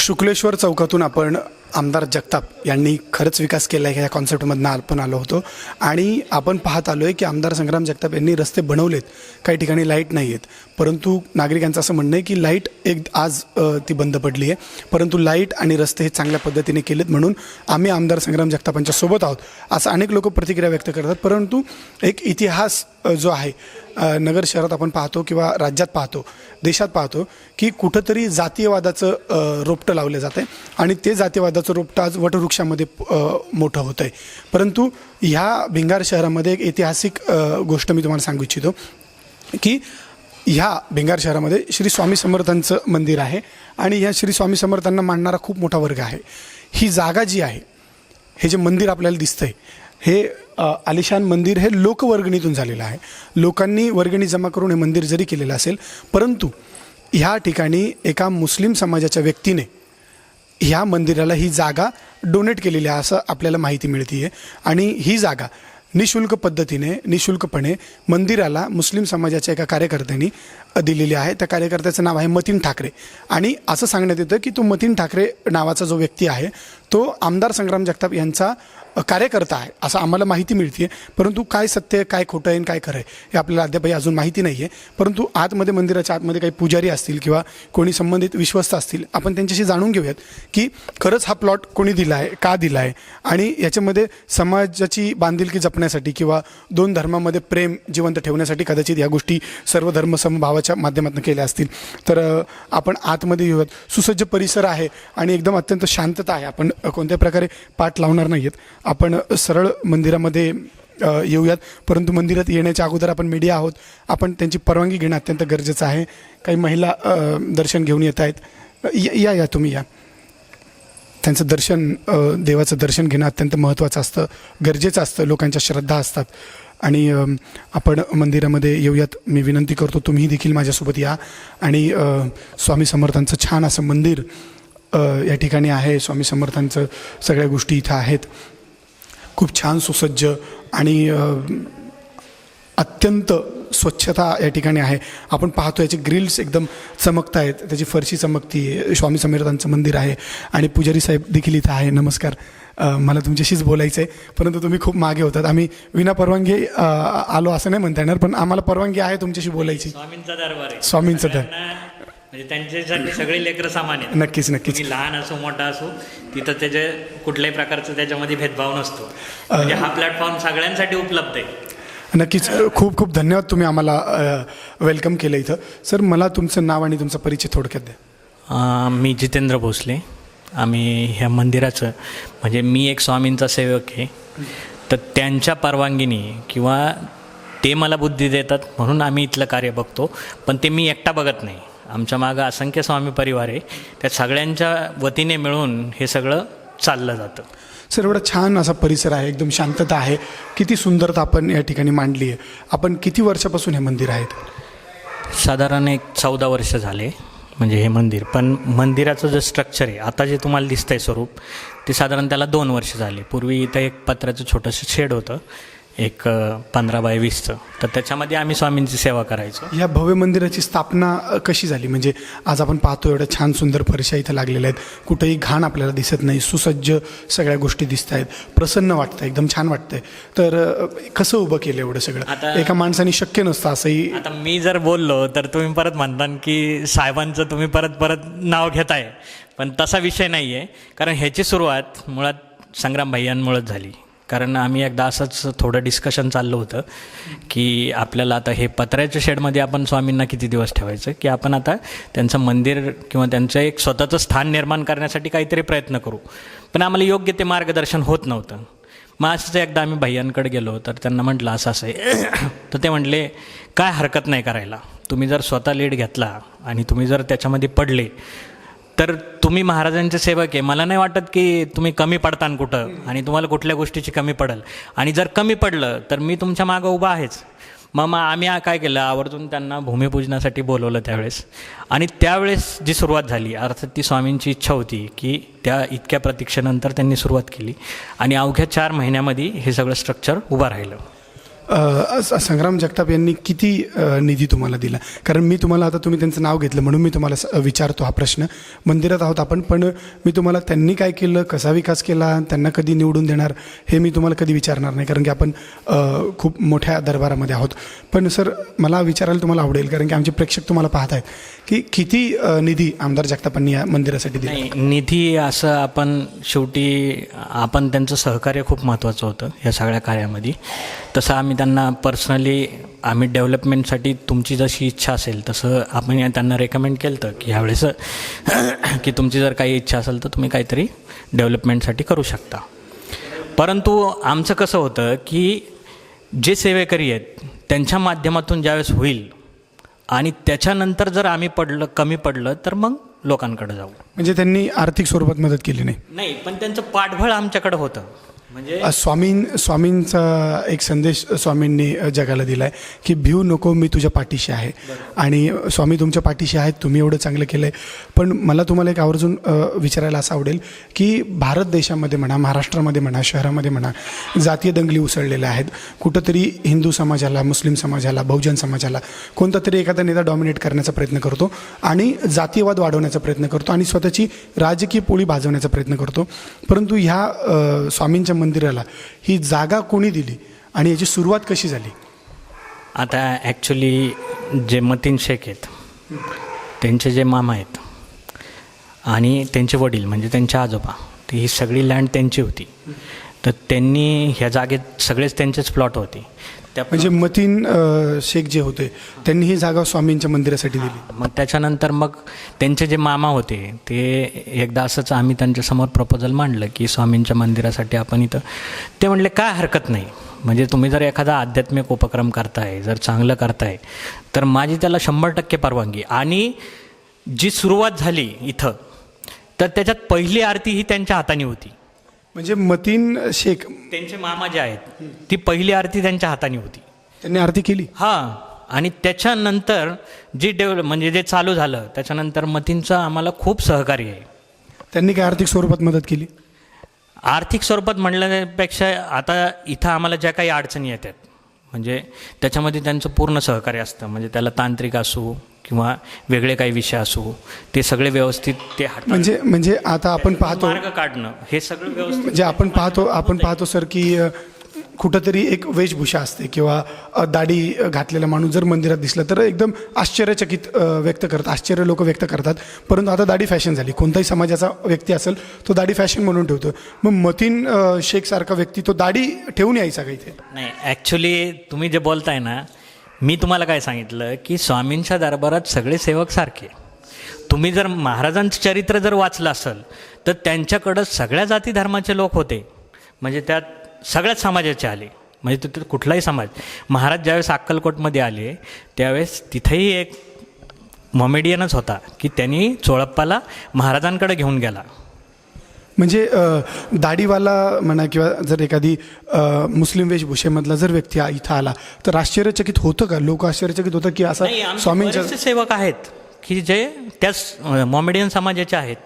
शुक्लेश्वर चौकातून आपण आमदार जगताप यांनी खरंच विकास केला आहे या कॉन्सेप्टमधनं आपण आलो होतो आणि आपण पाहत आलो आहे की आमदार संग्राम जगताप यांनी रस्ते बनवलेत. काही ठिकाणी लाईट नाही आहेत, परंतु नागरिकांचं असं म्हणणं आहे की लाईट आज ती बंद पडली आहे, परंतु लाईट आणि रस्ते हे चांगल्या पद्धतीने केलेत म्हणून आम्ही आमदार संग्राम जगतापांच्या सोबत आहोत असं अनेक लोक प्रतिक्रिया व्यक्त करतात. परंतु एक इतिहास जो आहे नगर शहरात आपण पाहतो किंवा राज्यात पाहतो, देशात पाहतो की कुठंतरी जातीयवादाचं रोपटं लावलं जातं आहे आणि ते जातीयवादाचं रोपटं आज वटवृक्षामध्ये मोठं होतं आहे. परंतु ह्या भिंगार शहरामध्ये एक ऐतिहासिक गोष्ट मी तुम्हाला सांगू इच्छितो की ह्या भिंगार शहरामध्ये श्री स्वामी समर्थांचं मंदिर आहे आणि ह्या श्री स्वामी समर्थांना मानणारा खूप मोठा वर्ग आहे. ही जागा जी आहे, हे जे मंदिर आपल्याला दिसतं आहे, हे आलिशान मंदिर हे लोकवर्गणीतून झालेलं आहे. लोकांनी वर्गणी जमा करून हे मंदिर जरी केलेलं असेल, परंतु ह्या ठिकाणी एका मुस्लिम समाजाच्या व्यक्तीने ह्या मंदिराला ही जागा डोनेट केलेली आहे असं आपल्याला माहिती मिळते आहे. आणि ही जागा निशुल्क पद्धतीने निशुल्कपणे मंदिराला मुस्लिम समाजाच्या एका कार्यकर्त्यांनी दिलेली आहे. त्या कार्यकर्त्याचं नाव आहे मतीन ठाकरे आणि असं सांगण्यात येतं की तो मतीन ठाकरे नावाचा जो व्यक्ती आहे तो आमदार संग्राम जगताप यांचा कार्यकर्ता आहे असं आम्हाला माहिती मिळते आहे. परंतु काय सत्य आहे, काय खोटं आहे आणि काय खरं आहे हे आपल्याला अद्यापही अजून माहिती नाही आहे. परंतु आतमध्ये मंदिराच्या आतमध्ये काही पुजारी असतील किंवा कोणी संबंधित विश्वस्त असतील, आपण त्यांच्याशी जाणून घेऊयात की खरंच हा प्लॉट कोणी दिला आहे, का दिला आहे आणि याच्यामध्ये समाजाची बांधिलकी जपण्यासाठी किंवा दोन धर्मामध्ये प्रेम जिवंत ठेवण्यासाठी कदाचित या गोष्टी सर्व धर्म समभावाच्या माध्यमातून केल्या असतील. तर आपण आतमध्ये येऊयात. सुसज्ज परिसर आहे आणि एकदम अत्यंत शांतता आहे. आपण कोणत्या प्रकारे पाठ लावणार नाही आहेत, आपण सरळ मंदिरामध्ये येऊयात. परंतु मंदिरात येण्याच्या अगोदर आपण मीडिया आहोत, आपण त्यांची परवानगी घेणं अत्यंत गरजेचं आहे. काही महिला दर्शन घेऊन येत आहेत. या तुम्ही या. त्यांचं दर्शन, देवाचं दर्शन घेणं अत्यंत महत्त्वाचं असतं, गरजेचं असतं. लोकांच्या श्रद्धा असतात आणि आपण मंदिरामध्ये येऊयात. मी विनंती करतो तुम्ही देखील माझ्यासोबत या आणि स्वामी समर्थांचं छान असं मंदिर या ठिकाणी आहे. स्वामी समर्थांचं सगळ्या गोष्टी इथं आहेत. खूप छान सुसज्ज आणि अत्यंत स्वच्छता या ठिकाणी आहे. आपण पाहतो याचे ग्रिल्स एकदम चमकत आहेत, त्याची फरशी चमकती आहे. स्वामी समर्थांचं मंदिर आहे आणि पुजारी साहेब देखील इथं आहे. नमस्कार. मला तुमच्याशीच बोलायचं आहे, परंतु तुम्ही खूप मागे होतात. आम्ही विना परवानगी आलो असं नाही म्हणता येणार, पण आम्हाला परवानगी आहे तुमच्याशी बोलायची. स्वामींचा दरबार आहे. स्वामींचं दर म्हणजे त्यांच्यासाठी सगळे लेकरं सामान आहेत. नक्कीच नक्कीच. लहान असो मोठा असो, तिथं त्याचे कुठल्याही प्रकारचं त्याच्यामध्ये भेदभाव नसतो. म्हणजे हा प्लॅटफॉर्म सगळ्यांसाठी उपलब्ध आहे. नक्कीच. खूप खूप धन्यवाद, तुम्ही आम्हाला वेलकम केलं इथं. सर, मला तुमचं नाव आणि तुमचा परिचय थोडक्यात द्या. मी जितेंद्र भोसले. आम्ही ह्या मंदिराचं, म्हणजे मी एक स्वामींचा सेवक आहे, तर त्यांच्या परवानगीने किंवा ते मला बुद्धी देतात म्हणून आम्ही इथलं कार्य बघतो. पण ते मी एकटा बघत नाही, आमच्या मागं असंख्य स्वामी परिवार आहे, त्या सगळ्यांच्या वतीने मिळून हे सगळं चाललं जातं. सर, एवढा छान असा परिसर आहे, एकदम शांतता आहे, किती सुंदरता आपण या ठिकाणी मांडली आहे. आपण किती वर्षापासून हे मंदिर आहेत? साधारण एक 14 वर्ष झाले म्हणजे हे मंदिर. पण मंदिराचं जे स्ट्रक्चर आहे आता जे तुम्हाला दिसतंय स्वरूप, ते साधारण त्याला 2 वर्ष झाले. पूर्वी इथं एक पत्र्याचं छोटंसं शेड होतं, एक 15 बाय 20चं, तर त्याच्यामध्ये आम्ही स्वामींची सेवा करायचो. या भव्य मंदिराची स्थापना कशी झाली? म्हणजे आज आपण पाहतो एवढ्या छान सुंदर फरशा इथं लागलेल्या आहेत, कुठेही घाण आपल्याला दिसत नाही, सुसज्ज सगळ्या गोष्टी दिसत आहेत, प्रसन्न वाटतं, एकदम छान वाटतंय. तर कसं उभं केलं एवढं सगळं? आता एका माणसाने शक्य नसतं असंही. आता मी जर बोललो तर तुम्ही परत म्हणता की साहेबांचं तुम्ही परत नाव घेताय, पण तसा विषय नाही आहे. कारण ह्याची सुरुवात मुळात संग्राम भैयांमुळेच झाली. कारण आम्ही एकदा असंच थोडं डिस्कशन चाललं होतं की आपल्याला आता हे पत्र्याच्या शेडमध्ये आपण स्वामींना किती दिवस ठेवायचं, की आपण आता त्यांचं मंदिर किंवा त्यांचं एक स्वतःचं स्थान निर्माण करण्यासाठी काहीतरी प्रयत्न करू. पण आम्हाला योग्य ते मार्गदर्शन होत नव्हतं. मग असंच एकदा आम्ही भैयांकडे गेलो तर त्यांना म्हटलं असं असं आहे. तर ते म्हटले काय हरकत नाही करायला, तुम्ही जर स्वतः लीड घेतला आणि तुम्ही जर त्याच्यामध्ये पडले तर तुम्ही महाराजांचे सेवक आहे, मला नाही वाटत की तुम्ही कमी पडतान कुठं आणि तुम्हाला कुठल्या गोष्टीची कमी पडेल. आणि जर कमी पडलं तर मी तुमच्या मागं उभा आहेच. मग आम्ही काय केलं, आवर्जून त्यांना भूमिपूजनासाठी बोलवलं त्यावेळेस. आणि त्यावेळेस जी सुरुवात झाली, अर्थात ती स्वामींची इच्छा होती की त्या इतक्या प्रतीक्षेनंतर त्यांनी सुरुवात केली आणि अवघ्या 4 महिन्यामध्ये हे सगळं स्ट्रक्चर उभं राहिलं. संग्राम जगताप यांनी किती निधी तुम्हाला दिला? कारण मी तुम्हाला, आता तुम्ही त्यांचं नाव घेतलं म्हणून मी तुम्हाला विचारतो हा प्रश्न. मंदिरात आहोत आपण, पण मी तुम्हाला त्यांनी काय केलं, कसा विकास केला, त्यांना कधी निवडून देणार, हे मी तुम्हाला कधी विचारणार नाही, कारण की आपण खूप मोठ्या दरबारामध्ये आहोत. पण सर, मला विचारायला तुम्हाला आवडेल, कारण की आमचे प्रेक्षक तुम्हाला पाहत आहेत, की किती निधी आमदार जगतापांनी या मंदिरासाठी दिला? नाही, निधी असं आपण शेवटी आपण त्यांचं सहकार्य खूप महत्त्वाचं होतं या सगळ्या कार्यामध्ये. तसं आम्ही त्यांना पर्सनली आम्ही डेव्हलपमेंटसाठी तुमची जशी इच्छा असेल तसं आपण त्यांना रेकमेंड केलं होतं की ह्यावेळेस की तुमची जर काही इच्छा असेल तर तुम्ही काहीतरी डेव्हलपमेंटसाठी करू शकता. परंतु आमचं कसं होतं की जे सेवेकरी आहेत त्यांच्या माध्यमातून ज्यावेळेस होईल आणि त्याच्यानंतर जर आम्ही कमी पडलं तर मग लोकांकडे जाऊ. म्हणजे त्यांनी आर्थिक स्वरूपात मदत केली नाही? नाही, पण त्यांचं पाठबळ आमच्याकडे होतं. म्हणजे स्वामींचा एक संदेश स्वामींनी जगाला दिला आहे की भिऊ नको, मी तुझ्या पाठीशी आहे. आणि स्वामी तुमच्या पाठीशी आहेत, तुम्ही एवढं चांगलं केलं आहे. पण मला तुम्हाला एक आवर्जून विचारायला असं आवडेल की भारत देशामध्ये म्हणा, महाराष्ट्रामध्ये म्हणा, शहरामध्ये म्हणा, जातीय दंगली उसळलेल्या आहेत. कुठंतरी हिंदू समाजाला, मुस्लिम समाजाला, बहुजन समाजाला कोणता तरी एखादा नेता डॉमिनेट करण्याचा प्रयत्न करतो आणि जातीयवाद वाढवण्याचा प्रयत्न करतो आणि स्वतःची राजकीय पोळी भाजवण्याचा प्रयत्न करतो. परंतु ह्या स्वामींच्या मंदिराला ही जागा कोणी दिली आणि याची सुरुवात कशी झाली? आता ॲक्च्युली जे मतीन शेख आहेत त्यांचे जे मामा आहेत आणि त्यांचे वडील म्हणजे त्यांचे आजोबा, ती ही सगळी लँड त्यांची होती. तर त्यांनी ह्या जागेत सगळेच त्यांचेच प्लॉट होते. म्हणजे मतीन शेख जे होते त्यांनी ही जागा स्वामींच्या मंदिरासाठी दिली. मग त्याच्यानंतर मग त्यांचे जे मामा होते ते एकदा असंच आम्ही त्यांच्यासमोर प्रपोजल मांडलं की स्वामींच्या मंदिरासाठी आपण इथं, ते म्हणले काय हरकत नाही, म्हणजे तुम्ही जर एखादा आध्यात्मिक उपक्रम करताय, जर चांगलं करताय तर माझी त्याला 100% परवानगी. आणि जी सुरुवात झाली इथं तर त्याच्यात पहिली आरती ही त्यांच्या हाताने होती. म्हणजे मतीन शेख त्यांचे मामा जे आहेत ती पहिली आरती त्यांच्या हाताने होती, त्यांनी आरती केली. हां. आणि त्याच्यानंतर जी म्हणजे जे चालू झालं त्याच्यानंतर मतींचं आम्हाला खूप सहकार्य आहे. त्यांनी काय आर्थिक स्वरूपात मदत केली? आर्थिक स्वरूपात म्हणण्यापेक्षा आता इथं आम्हाला ज्या काही अडचणी येतात म्हणजे त्याच्यामध्ये त्यांचं पूर्ण सहकार्य असतं. म्हणजे त्याला तांत्रिक असू किंवा वेगळे काही विषय असू, ते सगळे व्यवस्थित ते म्हणजे आता आपण पाहतो मार्ग काढणं हे सगळं व्यवस्थित. म्हणजे आपण पाहतो सर की कुठंतरी एक वेशभूषा असते किंवा दाढी घातलेला माणूस जर मंदिरात दिसला तर एकदम आश्चर्य लोक व्यक्त करतात. परंतु आता दाढी फॅशन झाली, कोणताही समाजाचा व्यक्ती असेल तो दाढी फॅशन म्हणून ठेवतो. मग मतीन शेख सारखा व्यक्ती तो दाढी ठेवून यायचा का इथे? नाही, ॲक्च्युली तुम्ही जे बोलताय ना, मी तुम्हाला काय सांगितलं की स्वामींच्या दरबारात सगळे सेवक सारखे. तुम्ही जर महाराजांचं चरित्र जर वाचलं असेल तर त्यांच्याकडं सगळ्या जाती धर्माचे लोक होते. म्हणजे त्यात सगळ्याच समाजाचे आले, म्हणजे तिथे कुठलाही समाज. महाराज ज्यावेळेस अक्कलकोटमध्ये आले त्यावेळेस तिथेही एक मोमेडियनच होता की त्यांनी चोळप्पाला महाराजांकडे घेऊन गेला. म्हणजे दाढीवाला म्हणा किंवा जर एखादी मुस्लिम वेशभूषेमधला जर व्यक्ती इथं आला तर आश्चर्यचकित होतं का? लोक आश्चर्यचकित होतं की असा स्वामींच्या सेवक आहेत की जे त्याच मोमेडियन समाजाचे आहेत.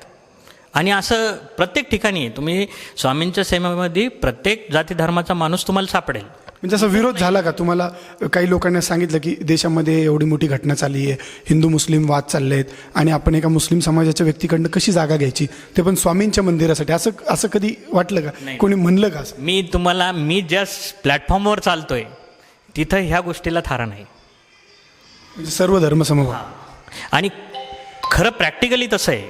आणि असं प्रत्येक ठिकाणी तुम्ही स्वामींच्या सेवेमध्ये प्रत्येक जाती धर्माचा माणूस तुम्हाला सापडेल. म्हणजे असा विरोध झाला का तुम्हाला? काही लोकांना सांगितलं की देशामध्ये एवढी मोठी घटना चालली आहे, हिंदू मुस्लिम वाद चालले आहेत आणि आपण एका मुस्लिम समाजाच्या व्यक्तीकडनं कशी जागा घ्यायची, ते पण स्वामींच्या मंदिरासाठी, असं कधी वाटलं का? कोणी म्हणलं का? मी ज्या प्लॅटफॉर्मवर चालतोय तिथं ह्या गोष्टीला थारा नाही. म्हणजे सर्व धर्म समभाव. आणि खरं प्रॅक्टिकली तसं आहे,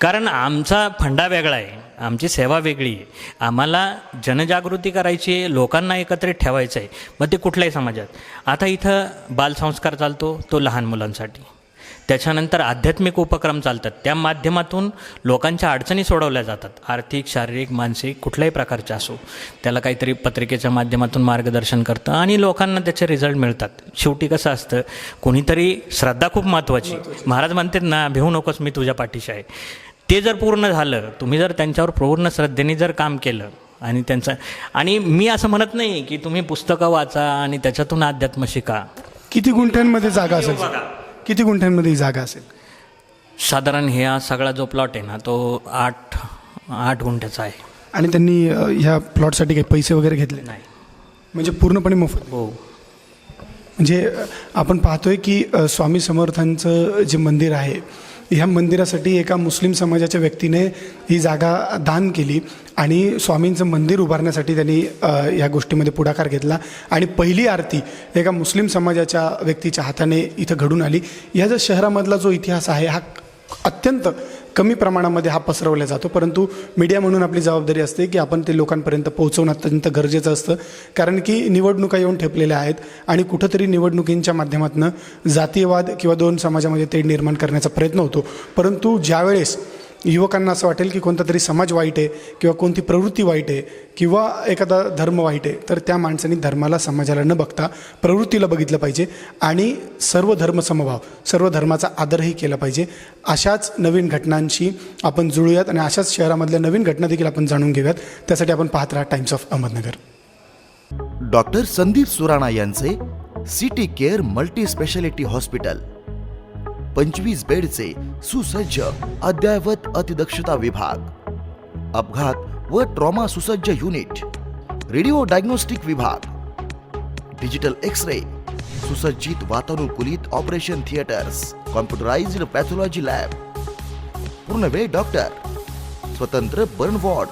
कारण आमचा फंडा वेगळा आहे, आमची सेवा वेगळी आहे. आम्हाला जनजागृती करायची आहे, लोकांना एकत्रित ठेवायचं आहे, मग ते कुठल्याही समाजात. आता इथं बालसंस्कार चालतो तो लहान मुलांसाठी, त्याच्यानंतर आध्यात्मिक उपक्रम चालतात, त्या माध्यमातून लोकांच्या अडचणी सोडवल्या जातात, आर्थिक, शारीरिक, मानसिक कुठल्याही प्रकारच्या असो. त्याला काहीतरी पत्रिकेच्या माध्यमातून मार्गदर्शन करतं आणि लोकांना त्याचे रिझल्ट मिळतात. शेवटी कसं असतं, कोणीतरी श्रद्धा खूप महत्त्वाची. महाराज म्हणतात ना, भिवू नकोस, मी तुझ्या पाठीशी आहे. ते जर पूर्ण झालं, तुम्ही जर त्यांच्यावर पूर्ण श्रद्धेने जर काम केलं आणि मी असं म्हणत नाही की तुम्ही पुस्तकं वाचा आणि त्याच्यातून अध्यात्म शिका. किती गुंठ्यांमध्ये जागा असेल? किती गुंठ्यांमध्ये ही जागा असेल? साधारण हा सगळा जो प्लॉट आहे ना तो 8 गुंठ्याचा आहे. आणि त्यांनी ह्या प्लॉटसाठी काही पैसे वगैरे घेतले? नाही. म्हणजे पूर्णपणे मोफत? हो. म्हणजे आपण पाहतोय की स्वामी समर्थांचं जे मंदिर आहे, ह्या मंदिरासाठी एका मुस्लिम समाजाच्या व्यक्तीने ही जागा दान केली आणि स्वामींचं मंदिर उभारण्यासाठी त्यांनी या गोष्टीमध्ये पुढाकार घेतला आणि पहिली आरती एका मुस्लिम समाजाच्या व्यक्तीच्या हाताने इथं घडून आली. या ज्या शहरामधला जो इतिहास आहे हा अत्यंत कमी प्रमाणामध्ये हा पसरवला जातो, परंतु मीडिया म्हणून आपली जबाबदारी असते की आपण ते लोकांपर्यंत पोहोचवणं अत्यंत गरजेचं असतं. कारण की निवडणुका येऊन ठेपलेल्या आहेत आणि कुठंतरी निवडणुकींच्या माध्यमातून जातीयवाद किंवा दोन समाजामध्ये तेढ निर्माण करण्याचा प्रयत्न होतो. परंतु ज्यावेळेस युवकांना असं वाटेल की कोणता तरी समाज वाईट आहे किंवा कोणती प्रवृत्ती वाईट आहे किंवा एखादा धर्म वाईट आहे, तर त्या माणसाने धर्माला समाजाला न बघता प्रवृत्तीला बघितलं पाहिजे आणि सर्व धर्म समभाव, सर्व धर्माचा आदरही केला पाहिजे. अशाच नवीन घटनांशी आपण जुळूयात आणि अशाच शहरामधल्या नवीन घटना देखील आपण जाणून घेऊयात. त्यासाठी आपण पाहत राहा Times of Ahmednagar. Doctor Sandeep Surana यांचे city care multi speciality hospital, 25 बेडचे सुसज्ज अद्ययावत अतिदक्षता विभाग, अपघात व ट्रॉमा सुसज्ज युनिट, रेडिओ डायग्नोस्टिक विभाग, डिजिटल एक्स-रे, सुसज्जित वातानुकूलित operation theatres, computerised pathology lab, पूर्णवेळ डॉक्टर, स्वतंत्र बर्न वॉर्ड,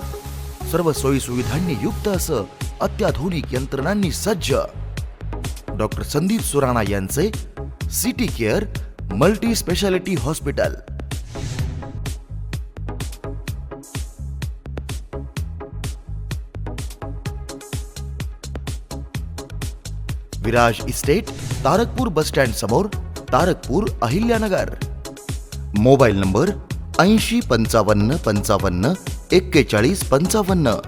सर्व सोयी सुविधांनी युक्त असं अत्याधुनिक यंत्रणांनी सज्ज डॉक्टर संदीप सुराणा यांचे city care multi speciality hospital. Viraj estate, Tarakpur bus stand समोर, तारकपूर, अहिल्यानगर. Mobile number 80 55 55 41 55.